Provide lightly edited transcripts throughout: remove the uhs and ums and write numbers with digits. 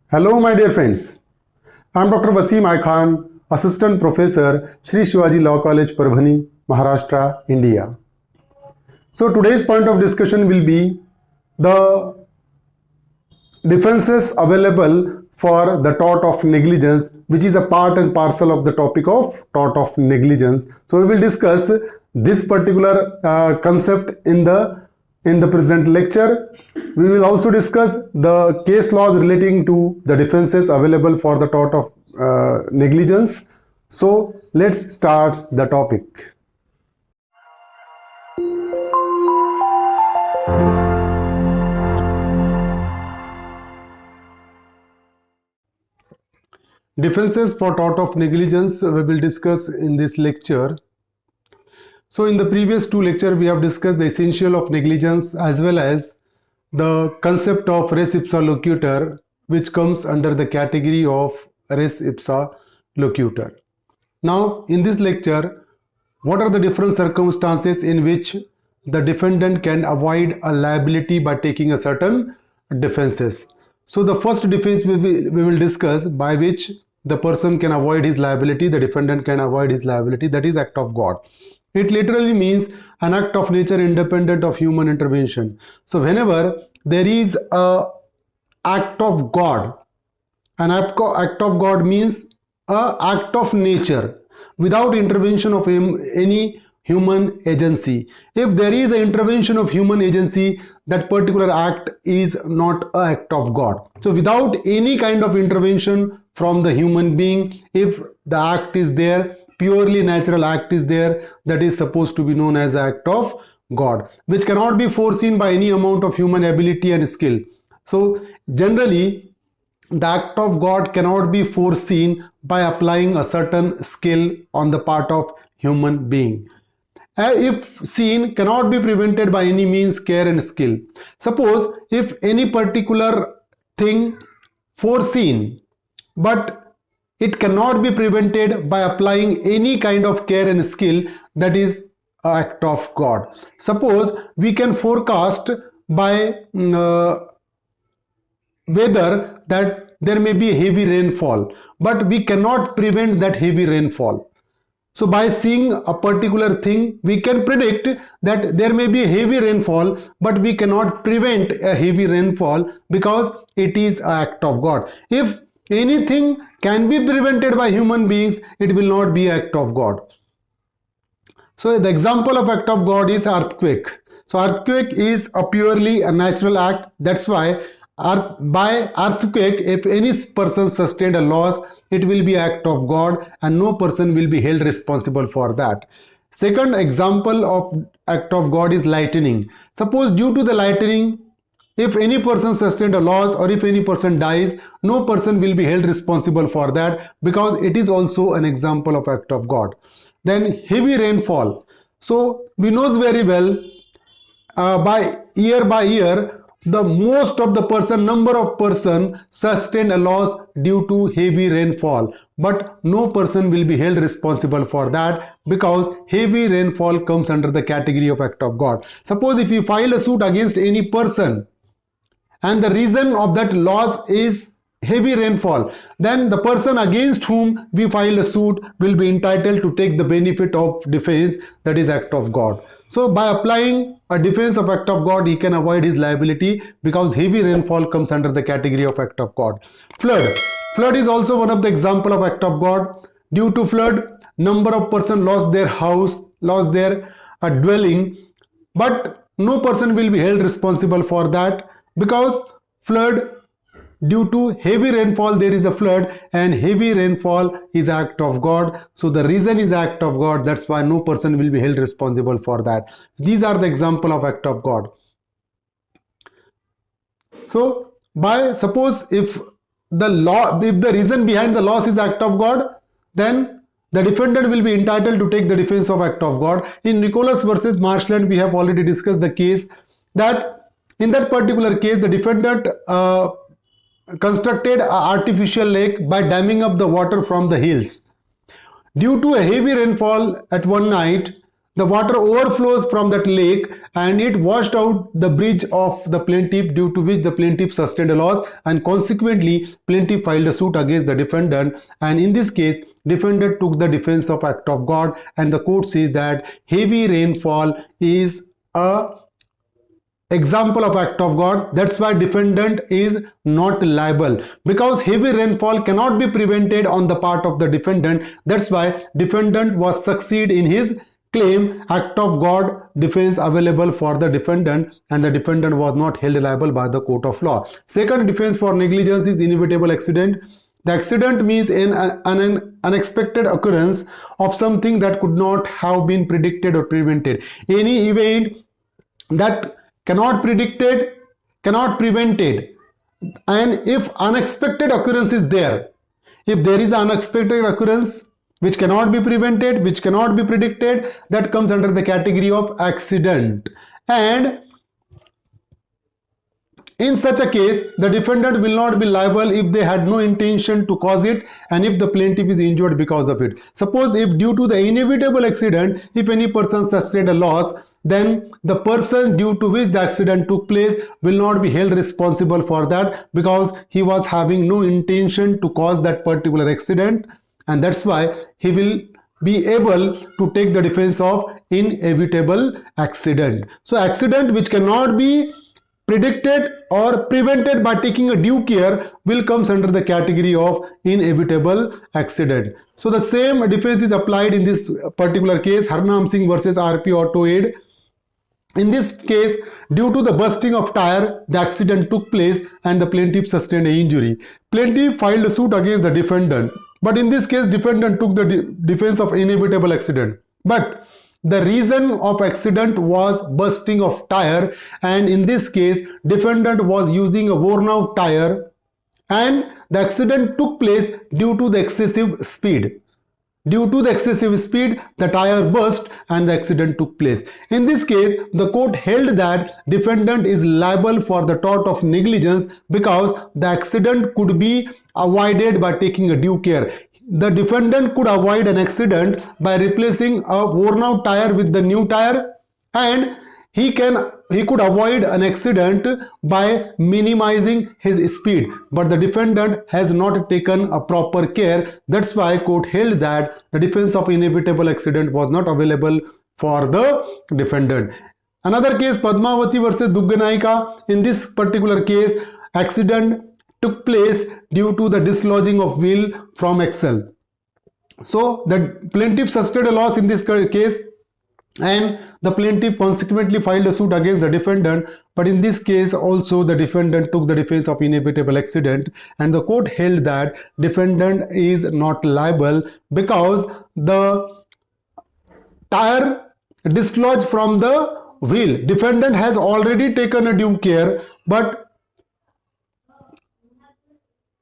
Hello, my dear friends. I'm Dr. Waseem I Khan, Assistant Professor, Shri Shivaji Law College, Parbhani, Maharashtra, India. So today's point of discussion will be the defenses available for the tort of negligence, which is a part and parcel of the topic of tort of negligence. So we will discuss this particular concept in the present lecture. We will also discuss the case laws relating to the defenses available for the tort of negligence. So let's start the topic. Defenses for tort of negligence we will discuss in this lecture. So in the previous two lectures we have discussed the essential of negligence as well as the concept of res ipsa loquitur, which comes under the category of res ipsa loquitur. Now in this lecture, what are the different circumstances in which the defendant can avoid a liability by taking a certain defenses? So the first defense we will discuss by which the person can avoid his liability, the defendant can avoid his liability, that is act of God. It literally means an act of nature independent of human intervention. So whenever there is a act of God, an act of God means a act of nature without intervention of any human agency. If there is an intervention of human agency, that particular act is not an act of God. So without any kind of intervention from the human being, if the act is there, purely natural act is there, that is supposed to be known as act of God, which cannot be foreseen by any amount of human ability and skill. So generally the act of God cannot be foreseen by applying a certain skill on the part of human being. If seen, cannot be prevented by any means, care and skill. Suppose if any particular thing foreseen, but it cannot be prevented by applying any kind of care and skill, that is act of God. Suppose we can forecast by weather that there may be heavy rainfall, but we cannot prevent that heavy rainfall. So by seeing a particular thing, we can predict that there may be heavy rainfall, but we cannot prevent a heavy rainfall because it is an act of God. If anything can be prevented by human beings, it will not be an act of God. So the example of act of God is earthquake. So earthquake is a purely a natural act. That's why by earthquake, if any person sustained a loss, it will be act of God and no person will be held responsible for that. Second example of act of God is lightning. Suppose due to the lightning, if any person sustained a loss or if any person dies, no person will be held responsible for that because it is also an example of act of God. Then heavy rainfall. So we knows very well by year the most of the number of person sustained a loss due to heavy rainfall, but no person will be held responsible for that because heavy rainfall comes under the category of act of God. Suppose if you file a suit against any person and the reason of that loss is heavy rainfall, then the person against whom we file a suit will be entitled to take the benefit of defense, that is act of God. So by applying a defense of act of God, he can avoid his liability because heavy rainfall comes under the category of act of God. Flood is also one of the example of act of God. Due to flood, number of person lost their house, lost their dwelling, but no person will be held responsible for that because flood, due to heavy rainfall there is a flood and heavy rainfall is act of God. So the reason is act of God, that's why no person will be held responsible for that. These are the example of act of God. So by suppose if the reason behind the loss is act of God, then the defendant will be entitled to take the defense of act of God. In Nicholas versus Marshland, we have already discussed the case that in that particular case the defendant constructed an artificial lake by damming up the water from the hills. Due to a heavy rainfall at one night, The water overflows from that lake and it washed out the bridge of the plaintiff, due to which the plaintiff sustained a loss, and consequently plaintiff filed a suit against the defendant, and in this case defendant took the defense of act of God, and the court says that heavy rainfall is a example of act of God. That's why defendant is not liable, because heavy rainfall cannot be prevented on the part of the defendant. That's why defendant was succeed in his claim, act of God defense available for the defendant, and the defendant was not held liable by the court of law. Second defense for negligence is inevitable accident. The accident means an unexpected occurrence of something that could not have been predicted or prevented. Any event that cannot predicted, cannot prevented, and if unexpected occurrence is there, if there is unexpected occurrence which cannot be prevented, which cannot be predicted, that comes under the category of accident. And in such a case, the defendant will not be liable if they had no intention to cause it and if the plaintiff is injured because of it. Suppose if due to the inevitable accident, if any person sustained a loss, then the person due to which the accident took place will not be held responsible for that, because he was having no intention to cause that particular accident, and that's why he will be able to take the defense of inevitable accident. So accident which cannot be predicted or prevented by taking a due care will comes under the category of inevitable accident. So the same defense is applied in this particular case, Harnam Singh versus RP Auto Aid. In this case, due to the bursting of tire, the accident took place and the plaintiff sustained an injury. Plaintiff filed a suit against the defendant, but in this case defendant took the defense of inevitable accident. But the reason of accident was bursting of tire, and in this case defendant was using a worn out tire and the accident took place due to the excessive speed. Due to the excessive speed, the tire burst and the accident took place. In this case, the court held that defendant is liable for the tort of negligence because the accident could be avoided by taking a due care. The defendant could avoid an accident by replacing a worn out tire with the new tire, and he could avoid an accident by minimizing his speed, but the defendant has not taken a proper care. That's why court held that the defense of inevitable accident was not available for the defendant. Another case, Padmavati versus Dugganaika. In this particular case, accident took place due to the dislodging of wheel from axle. So the plaintiff sustained a loss in this case, and the plaintiff consequently filed a suit against the defendant, but in this case also the defendant took the defense of inevitable accident, and the court held that defendant is not liable because the tire dislodged from the wheel. Defendant has already taken a due care, but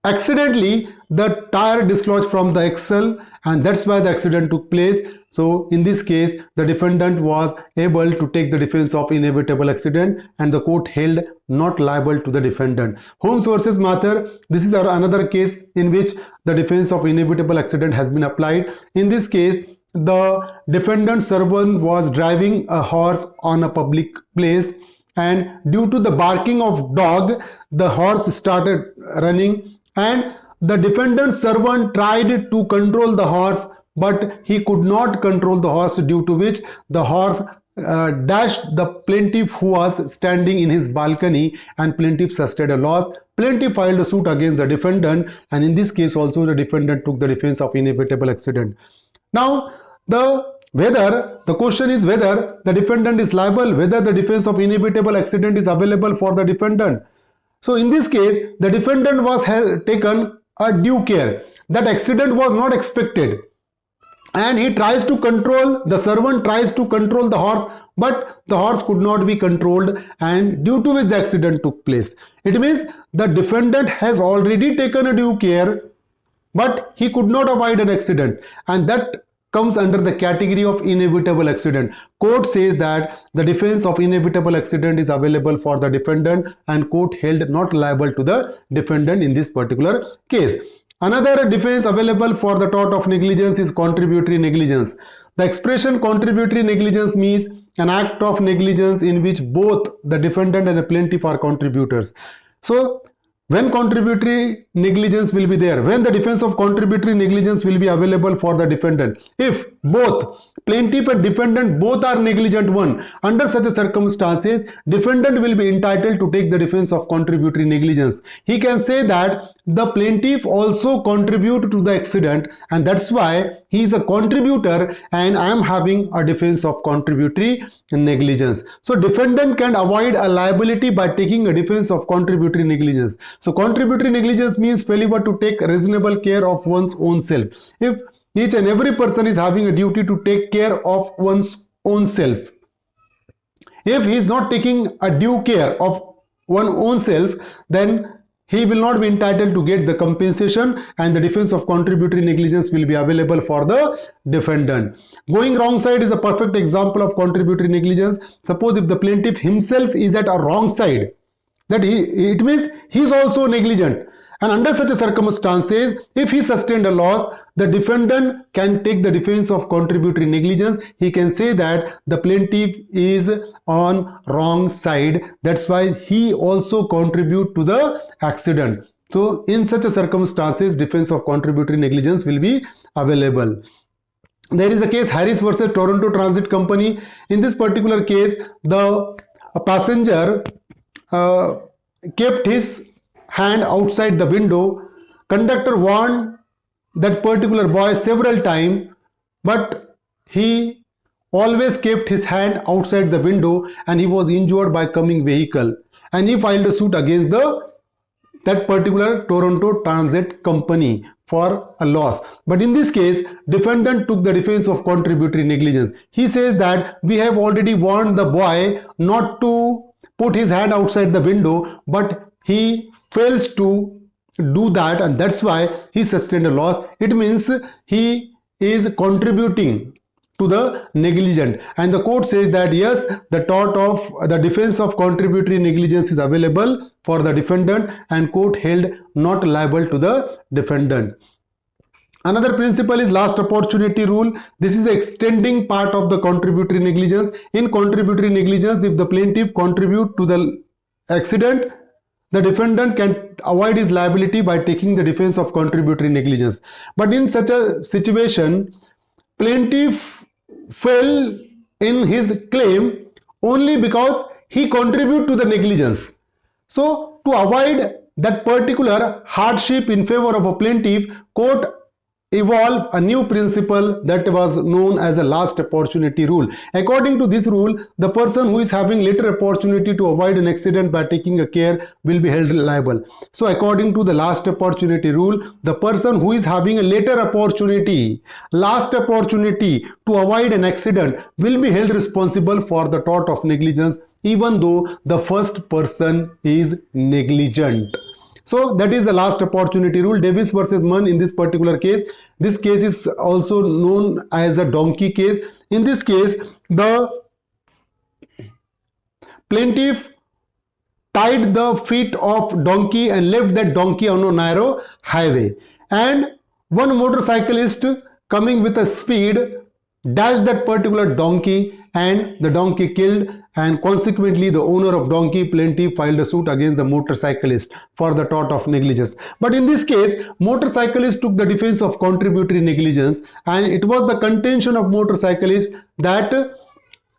accidentally the tire dislodged from the axle, and that's why the accident took place. So in this case the defendant was able to take the defense of inevitable accident, and the court held not liable to the defendant. Holmes versus Mathur. This is another case in which the defense of inevitable accident has been applied. In this case, the defendant's servant was driving a horse on a public place, and due to the barking of dog, the horse started running, and the defendant's servant tried to control the horse, but he could not control the horse, due to which the horse dashed the plaintiff who was standing in his balcony, and plaintiff sustained a loss. Plaintiff filed a suit against the defendant, and in this case also the defendant took the defense of inevitable accident. Now the question is whether the defendant is liable, whether the defense of inevitable accident is available for the defendant. So in this case, the defendant was taken a due care. That accident was not expected, and he tries to control, the servant tries to control the horse, but the horse could not be controlled, and due to which the accident took place. It means the defendant has already taken a due care, but he could not avoid an accident, and that comes under the category of inevitable accident. Court says that the defense of inevitable accident is available for the defendant, and court held not liable to the defendant in this particular case. Another defense available for the tort of negligence is contributory negligence. The expression contributory negligence means an act of negligence in which both the defendant and the plaintiff are contributors. So when contributory negligence will be there, when the defense of contributory negligence will be available for the defendant, if both plaintiff and defendant both are negligent one, under such circumstances defendant will be entitled to take the defense of contributory negligence. He can say that the plaintiff also contribute to the accident and that's why he is a contributor and I am having a defense of contributory negligence. So defendant can avoid a liability by taking a defense of contributory negligence. So contributory negligence means failure to take reasonable care of one's own self. If each and every person is having a duty to take care of one's own self, if he is not taking a due care of one's own self, then he will not be entitled to get the compensation and the defense of contributory negligence will be available for the defendant. Going wrong side is a perfect example of contributory negligence. Suppose if the plaintiff himself is at a wrong side, that it means he is also negligent, and under such circumstances if he sustained a loss, the defendant can take the defense of contributory negligence. He can say that the plaintiff is on wrong side, that's why he also contribute to the accident. So in such circumstances defense of contributory negligence will be available. There is a case Harris versus Toronto Transit Company. In this particular case, the passenger kept his hand outside the window. Conductor warned that particular boy several times, but he always kept his hand outside the window and he was injured by coming vehicle, and he filed a suit against that particular Toronto Transit Company for a loss. But in this case, defendant took the defense of contributory negligence. He says that we have already warned the boy not to put his hand outside the window, but he fails to do that and that's why he sustained a loss. It means he is contributing to the negligent, and the court says that yes, the tort of the defense of contributory negligence is available for the defendant and court held not liable to the defendant. Another principle is last opportunity rule. This is the extending part of the contributory negligence. In contributory negligence, if the plaintiff contribute to the accident, the defendant can avoid his liability by taking the defense of contributory negligence. But in such a situation, plaintiff fell in his claim only because he contributed to the negligence. So to avoid that particular hardship in favor of a plaintiff, court evolved a new principle that was known as a last opportunity rule. According to this rule, the person who is having later opportunity to avoid an accident by taking a care will be held liable. So according to the last opportunity rule, the person who is having a later opportunity, last opportunity to avoid an accident will be held responsible for the tort of negligence even though the first person is negligent. So that is the last opportunity rule. Davis versus Munn in this particular case. This case is also known as a donkey case. In this case, the plaintiff tied the feet of donkey and left that donkey on a narrow highway. And one motorcyclist coming with a speed dashed that particular donkey and the donkey killed, and consequently the owner of donkey, plaintiff, filed a suit against the motorcyclist for the tort of negligence. But in this case, motorcyclist took the defense of contributory negligence, and it was the contention of motorcyclist that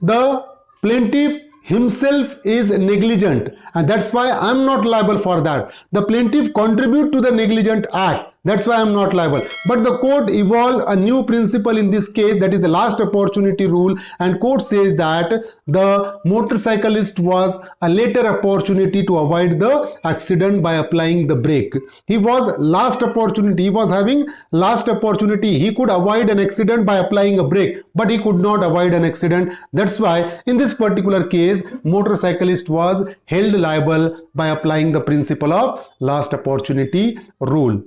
the plaintiff himself is negligent and that's why I am not liable for that. The plaintiff contribute to the negligent act, that's why I am not liable. But the court evolved a new principle in this case, that is the last opportunity rule, and court says that the motorcyclist was a later opportunity to avoid the accident by applying the brake. He was last opportunity, he was having last opportunity, he could avoid an accident by applying a brake, but he could not avoid an accident. That's why in this particular case, motorcyclist was held liable by applying the principle of last opportunity rule.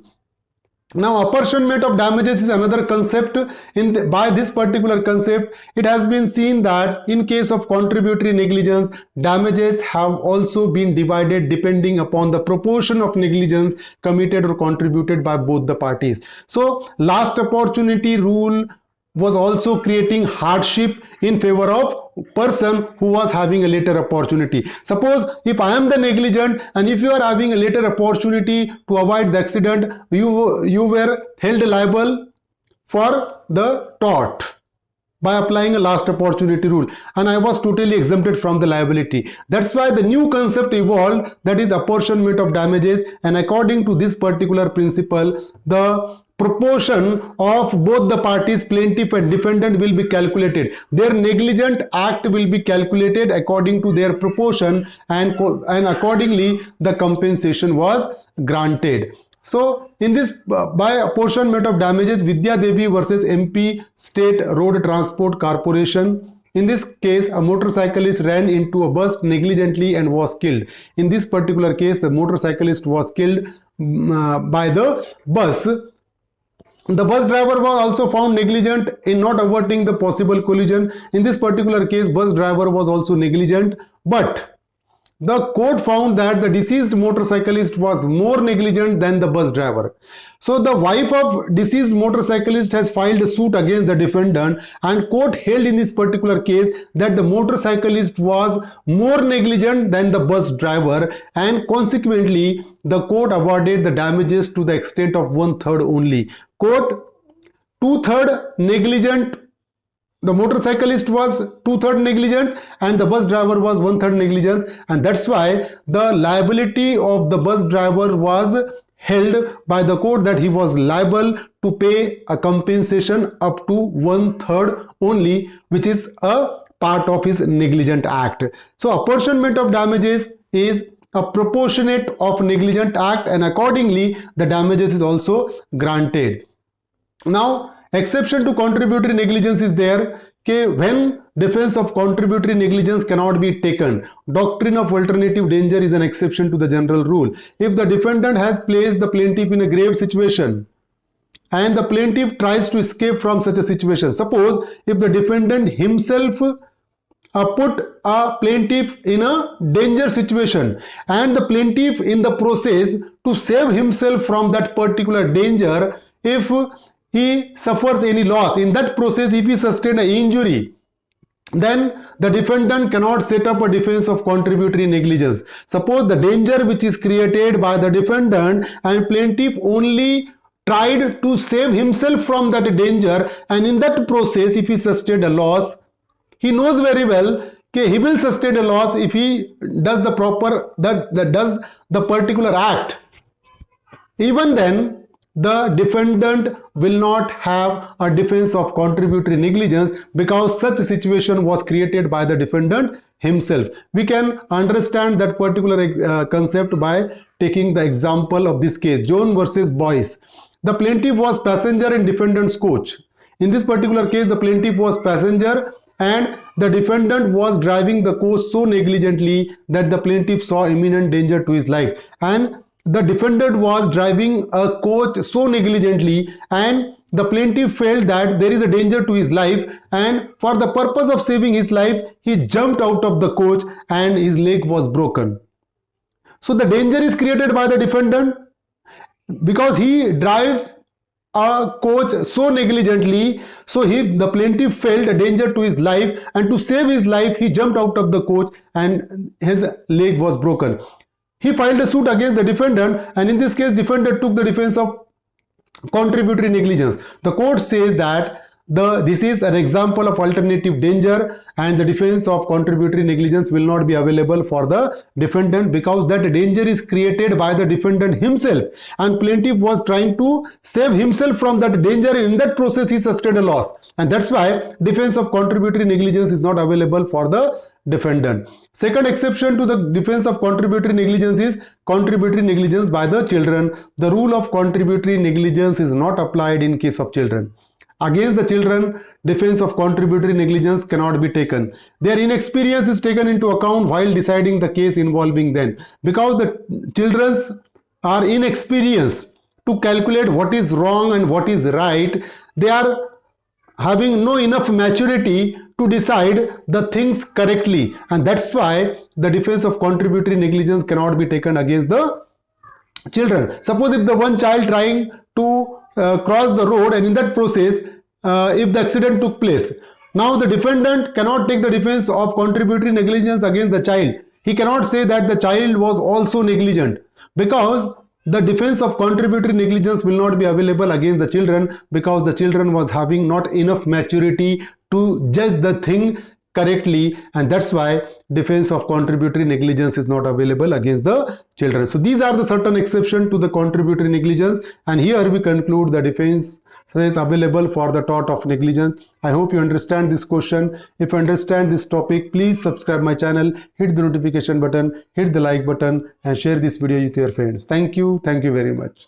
Now apportionment of damages is another concept. By this particular concept, it has been seen that in case of contributory negligence, damages have also been divided depending upon the proportion of negligence committed or contributed by both the parties. So last opportunity rule was also creating hardship in favor of person who was having a later opportunity. Suppose if I am the negligent and if you are having a later opportunity to avoid the accident, you were held liable for the tort by applying a last opportunity rule, and I was totally exempted from the liability. That's why the new concept evolved, that is apportionment of damages, and according to this particular principle, the proportion of both the parties, plaintiff and defendant, will be calculated. Their negligent act will be calculated according to their proportion, and accordingly the compensation was granted. So in this by apportionment of damages, Vidya Devi versus MP State Road Transport Corporation. In this case, a motorcyclist ran into a bus negligently and was killed. In this particular case, the motorcyclist was killed by the bus. The bus driver was also found negligent in not averting the possible collision. In this particular case, bus driver was also negligent, but the court found that the deceased motorcyclist was more negligent than the bus driver. So the wife of deceased motorcyclist has filed a suit against the defendant, and court held in this particular case that the motorcyclist was more negligent than the bus driver, and consequently the court awarded the damages to the extent of 1/3 only. Court 2/3 negligent, the motorcyclist was 2/3 negligent and the bus driver was 1/3 negligence, and that's why the liability of the bus driver was held by the court, that he was liable to pay a compensation up to 1/3 only, which is a part of his negligent act. So apportionment of damages is a proportionate of negligent act, and accordingly the damages is also granted. Now exception to contributory negligence is there, when defense of contributory negligence cannot be taken. Doctrine of alternative danger is an exception to the general rule. If the defendant has placed the plaintiff in a grave situation and the plaintiff tries to escape from such a situation, suppose if the defendant himself put a plaintiff in a danger situation and the plaintiff in the process to save himself from that particular danger, if he suffers any loss in that process, if he sustains an injury, then the defendant cannot set up a defense of contributory negligence. Suppose the danger which is created by the defendant and plaintiff only tried to save himself from that danger, and in that process if he sustained a loss, he knows very well that he will sustain a loss if he does the particular act. Even then the defendant will not have a defense of contributory negligence, because such a situation was created by the defendant himself. We can understand that particular concept by taking the example of this case, Joan versus Boyce. The plaintiff was passenger in defendant's coach. In this particular case, the plaintiff was passenger and the defendant was driving the coach so negligently that the plaintiff saw imminent danger to his life, and the defendant was driving a coach so negligently and the plaintiff felt that there is a danger to his life, and for the purpose of saving his life he jumped out of the coach and his leg was broken. So the danger is created by the defendant because he drives a coach so negligently, so the plaintiff felt a danger to his life, and to save his life he jumped out of the coach and his leg was broken. He filed a suit against the defendant, and in this case defendant took the defense of contributory negligence. The court says that this is an example of alternative danger and the defense of contributory negligence will not be available for the defendant because that danger is created by the defendant himself, and plaintiff was trying to save himself from that danger. In that process he sustained a loss, and that's why defense of contributory negligence is not available for the defendant. Second exception to the defense of contributory negligence is contributory negligence by the children. The rule of contributory negligence is not applied in case of children. Against the children, defense of contributory negligence cannot be taken. Their inexperience is taken into account while deciding the case involving them. Because the children are inexperienced to calculate what is wrong and what is right, they are having no enough maturity to decide the things correctly, and that's why the defense of contributory negligence cannot be taken against the children. Suppose if the one child trying to cross the road and in that process if the accident took place. Now the defendant cannot take the defense of contributory negligence against the child. He cannot say that the child was also negligent, because the defense of contributory negligence will not be available against the children, because the children was having not enough maturity to judge the thing correctly, and that's why defense of contributory negligence is not available against the children. So these are the certain exception to the contributory negligence, and here we conclude the defense is available for the tort of negligence. I hope you understand this question. If you understand this topic, please subscribe my channel, hit the notification button, hit the like button, and share this video with your friends. Thank you very much.